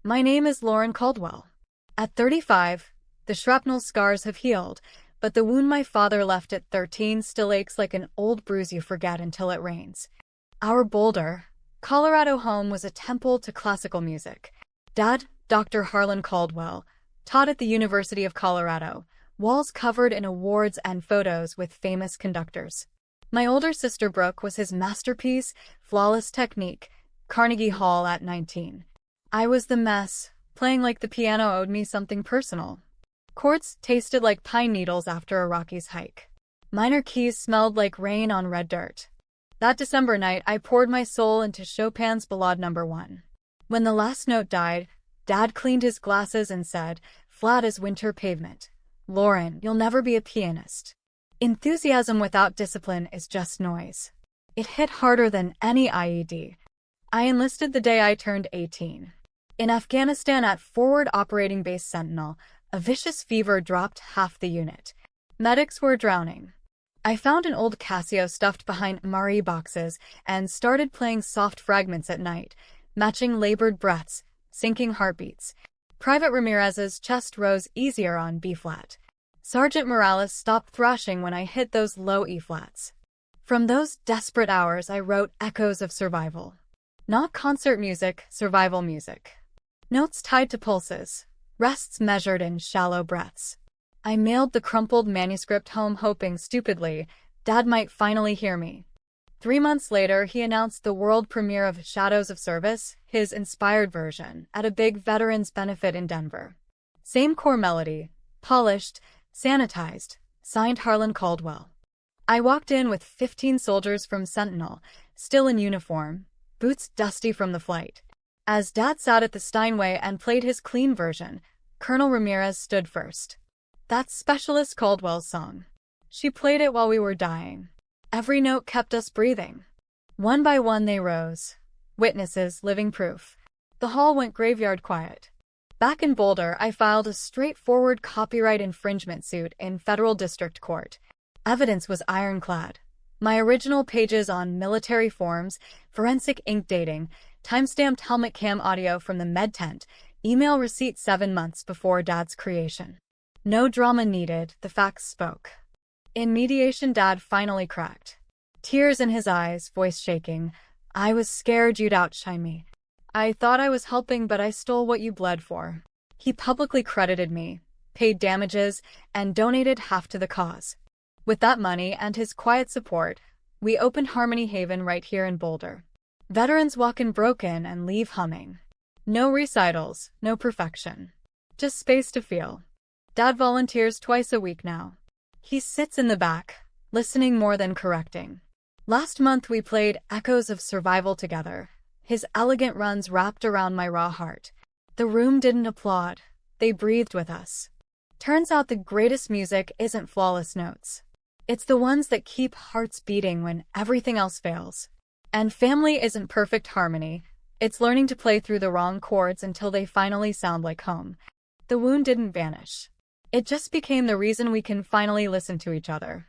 My name is Lauren Caldwell. At 35, the shrapnel scars have healed, but the wound my father left at 13 still aches like an old bruise you forget until it rains. Our Boulder, Colorado home was a temple to classical music. Dad, Dr. Harlan Caldwell, taught at the University of Colorado, walls covered in awards and photos with famous conductors. My older sister Brooke was his masterpiece, flawless technique, Carnegie Hall at 19. I was the mess, playing like the piano owed me something personal. Chords tasted like pine needles after a Rockies hike. Minor keys smelled like rain on red dirt. That December night, I poured my soul into Chopin's Ballade No. 1. When the last note died, Dad cleaned his glasses and said, flat as winter pavement, "Lauren, you'll never be a pianist. Enthusiasm without discipline is just noise." It hit harder than any IED. I enlisted the day I turned 18. In Afghanistan at Forward Operating Base Sentinel, a vicious fever dropped half the unit. Medics were drowning. I found an old Casio stuffed behind Marie boxes and started playing soft fragments at night, matching labored breaths, sinking heartbeats. Private Ramirez's chest rose easier on B-flat. Sergeant Morales stopped thrashing when I hit those low E-flats. From those desperate hours, I wrote echoes of survival. Not concert music, survival music. Notes tied to pulses, rests measured in shallow breaths. I mailed the crumpled manuscript home hoping, stupidly, Dad might finally hear me. 3 months later, he announced the world premiere of Shadows of Service, his inspired version, at a big veterans benefit in Denver. Same core melody, polished, sanitized, signed Harlan Caldwell. I walked in with 15 soldiers from Sentinel, still in uniform, boots dusty from the flight. As Dad sat at the Steinway and played his clean version, Colonel Ramirez stood first. That's Specialist Caldwell's song. She played it while we were dying. Every note kept us breathing. One by one they rose. Witnesses, living proof. The hall went graveyard quiet. Back in Boulder, I filed a straightforward copyright infringement suit in federal district court. Evidence was ironclad. My original pages on military forms, forensic ink dating, time-stamped helmet cam audio from the med tent, email receipt 7 months before Dad's creation. No drama needed, the facts spoke. In mediation, Dad finally cracked. Tears in his eyes, voice shaking. "I was scared you'd outshine me. I thought I was helping, but I stole what you bled for." He publicly credited me, paid damages, and donated half to the cause. With that money and his quiet support, we opened Harmony Haven right here in Boulder. Veterans walk in broken and leave humming. No recitals, no perfection. Just space to feel. Dad volunteers twice a week now. He sits in the back, listening more than correcting. Last month we played Echoes of Survival together, his elegant runs wrapped around my raw heart. The room didn't applaud. They breathed with us. Turns out the greatest music isn't flawless notes. It's the ones that keep hearts beating when everything else fails. And family isn't perfect harmony. It's learning to play through the wrong chords until they finally sound like home. The wound didn't vanish. It just became the reason we can finally listen to each other.